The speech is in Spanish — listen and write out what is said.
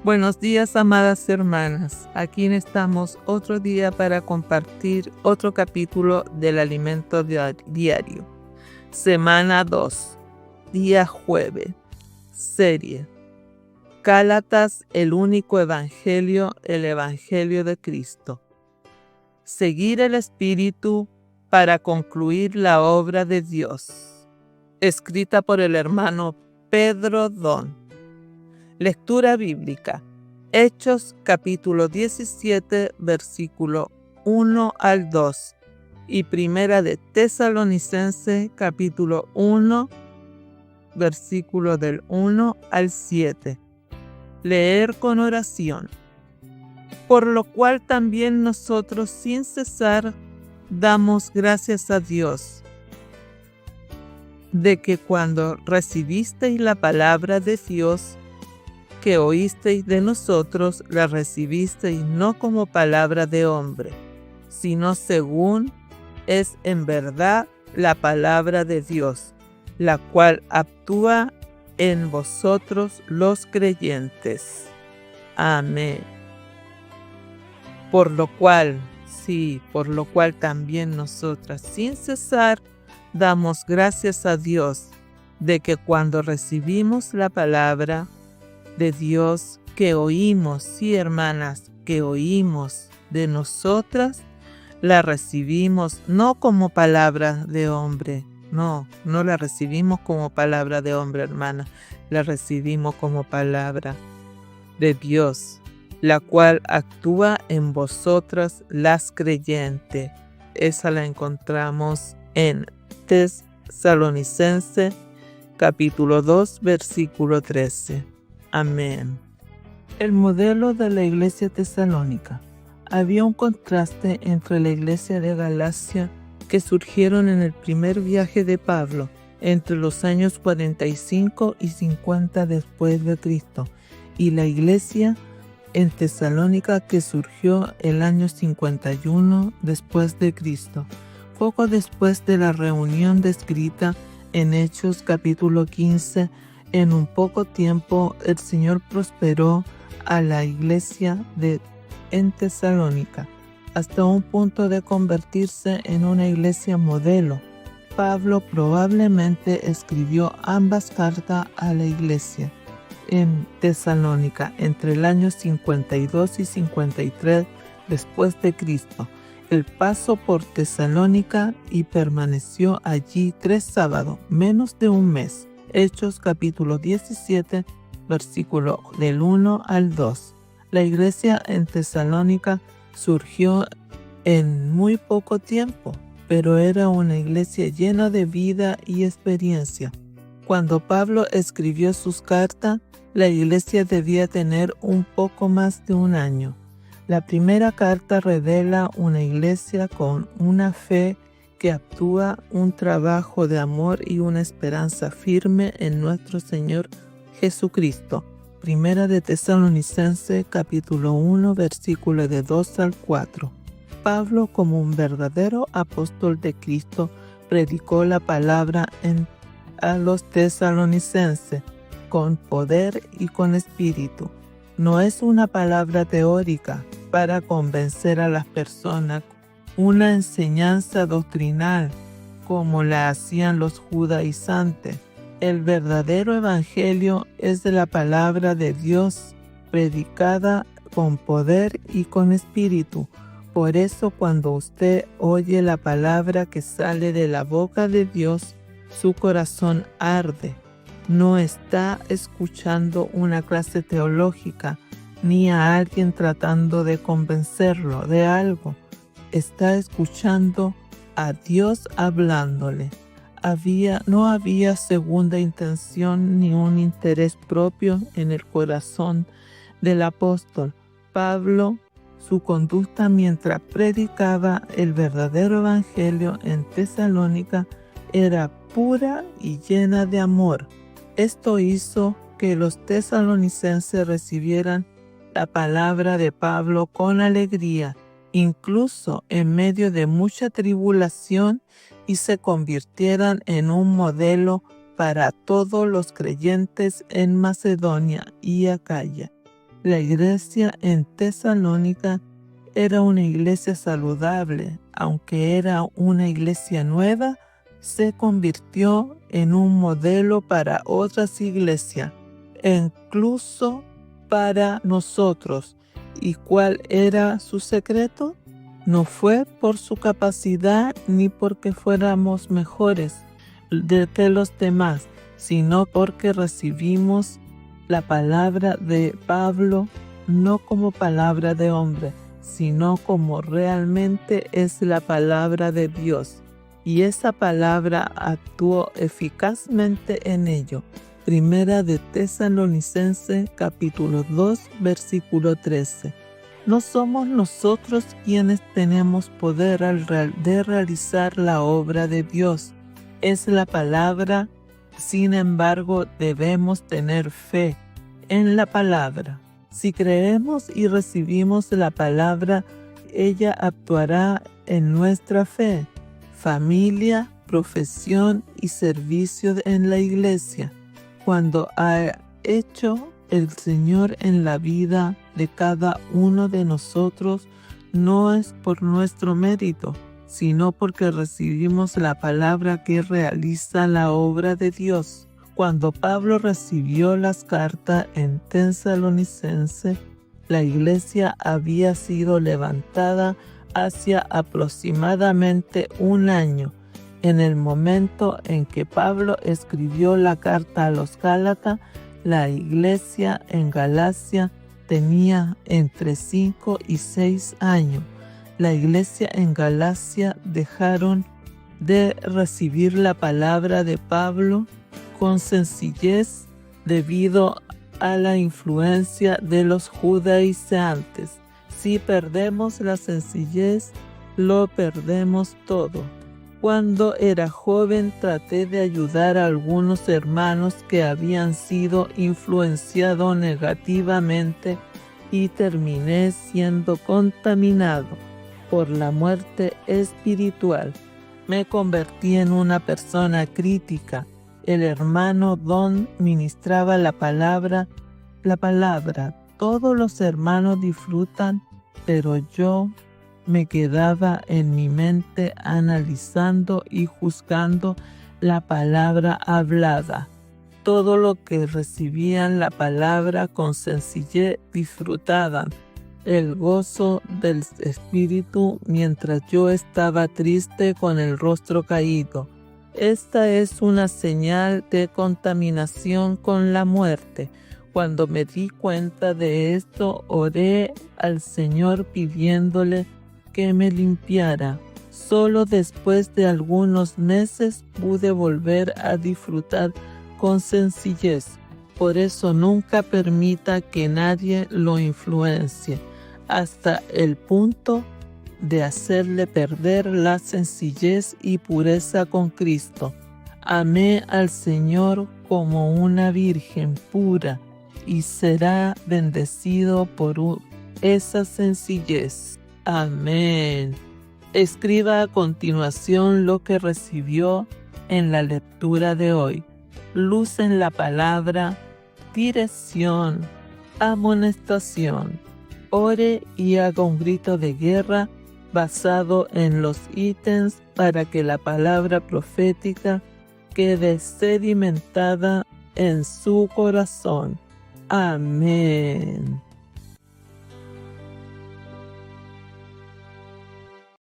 Buenos días, amadas hermanas. Aquí estamos otro día para compartir otro capítulo del alimento diario. Semana 2, día jueves. Serie. Gálatas, el único evangelio, el evangelio de Cristo. Seguir el Espíritu para concluir la obra de Dios. Escrita por el hermano Pedro Don. Lectura bíblica. Hechos capítulo 17, versículo 1 al 2 y Primera de Tesalonicenses capítulo 1, versículo del 1 al 7. Leer con oración. Por lo cual también nosotros sin cesar damos gracias a Dios, de que cuando recibisteis la palabra de Dios, que oísteis de nosotros, la recibisteis no como palabra de hombre, sino según es en verdad la palabra de Dios, la cual actúa en vosotros los creyentes. Amén. Por lo cual también nosotras sin cesar damos gracias a Dios, de que cuando recibimos la palabra de Dios que oímos, sí, hermanas, que oímos de nosotras, la recibimos no como palabra de hombre, no la recibimos como palabra de hombre, hermana, la recibimos como palabra de Dios, la cual actúa en vosotras las creyentes. Esa la encontramos en Tesalonicenses capítulo 2, versículo 13. Amén. El modelo de la iglesia tesalónica. Había un contraste entre la iglesia de Galacia que surgieron en el primer viaje de Pablo entre los años 45 y 50 después de Cristo y la iglesia en Tesalónica que surgió el año 51 después de Cristo, poco después de la reunión descrita en Hechos capítulo 15. En un poco tiempo el Señor prosperó a la iglesia en Tesalónica hasta un punto de convertirse en una iglesia modelo. Pablo probablemente escribió ambas cartas a la iglesia en Tesalónica entre el año 52 y 53 después de Cristo. Él pasó por Tesalónica y permaneció allí 3 sábados, menos de un mes. Hechos capítulo 17, versículo del 1 al 2. La iglesia en Tesalónica surgió en muy poco tiempo, pero era una iglesia llena de vida y experiencia. Cuando Pablo escribió sus cartas, la iglesia debía tener un poco más de un año. La primera carta revela una iglesia con una fe que actúa, un trabajo de amor y una esperanza firme en nuestro Señor Jesucristo. Primera de Tesalonicenses capítulo 1, versículo de 2 al 4. Pablo, como un verdadero apóstol de Cristo, predicó la palabra a los tesalonicenses con poder y con espíritu. No es una palabra teórica para convencer a las personas, una enseñanza doctrinal como la hacían los judaizantes. El verdadero evangelio es de la palabra de Dios predicada con poder y con espíritu. Por eso cuando usted oye la palabra que sale de la boca de Dios, su corazón arde. No está escuchando una clase teológica ni a alguien tratando de convencerlo de algo. Está escuchando a Dios hablándole. No había segunda intención ni un interés propio en el corazón del apóstol Pablo. Su conducta mientras predicaba el verdadero evangelio en Tesalónica era pura y llena de amor. Esto hizo que los tesalonicenses recibieran la palabra de Pablo con alegría, incluso en medio de mucha tribulación, y se convirtieran en un modelo para todos los creyentes en Macedonia y Acaya. La iglesia en Tesalónica era una iglesia saludable. Aunque era una iglesia nueva, se convirtió en un modelo para otras iglesias, e incluso para nosotros. ¿Y cuál era su secreto? No fue por su capacidad ni porque fuéramos mejores que los demás, sino porque recibimos la palabra de Pablo no como palabra de hombre, sino como realmente es la palabra de Dios. Y esa palabra actuó eficazmente en ello. Primera de Tesalonicenses capítulo 2 versículo 13. No somos nosotros quienes tenemos poder de realizar la obra de Dios. Es la palabra. Sin embargo, debemos tener fe en la palabra. Si creemos y recibimos la palabra, ella actuará en nuestra fe, familia, profesión y servicio en la iglesia. Cuando ha hecho el Señor en la vida de cada uno de nosotros, no es por nuestro mérito, sino porque recibimos la palabra que realiza la obra de Dios. Cuando Pablo recibió las cartas en Tesalonicense, la iglesia había sido levantada hacia aproximadamente un año. En el momento en que Pablo escribió la carta a los Gálatas, la iglesia en Galacia tenía entre 5 y 6 años. La iglesia en Galacia dejaron de recibir la palabra de Pablo con sencillez debido a la influencia de los judaizantes. Si perdemos la sencillez, lo perdemos todo. Cuando era joven traté de ayudar a algunos hermanos que habían sido influenciados negativamente y terminé siendo contaminado por la muerte espiritual. Me convertí en una persona crítica. El hermano Don ministraba la palabra. Todos los hermanos disfrutan, pero yo me quedaba en mi mente analizando y juzgando la palabra hablada. Todo lo que recibían la palabra con sencillez disfrutaban el gozo del Espíritu mientras yo estaba triste con el rostro caído. Esta es una señal de contaminación con la muerte. Cuando me di cuenta de esto, oré al Señor pidiéndole que me limpiara. Solo después de algunos meses pude volver a disfrutar con sencillez. Por eso nunca permita que nadie lo influencie hasta el punto de hacerle perder la sencillez y pureza con Cristo. Amé al Señor como una virgen pura y será bendecido por esa sencillez. Amén. Escriba a continuación lo que recibió en la lectura de hoy. Luz en la palabra, dirección, amonestación. Ore y haga un grito de guerra basado en los ítems para que la palabra profética quede sedimentada en su corazón. Amén.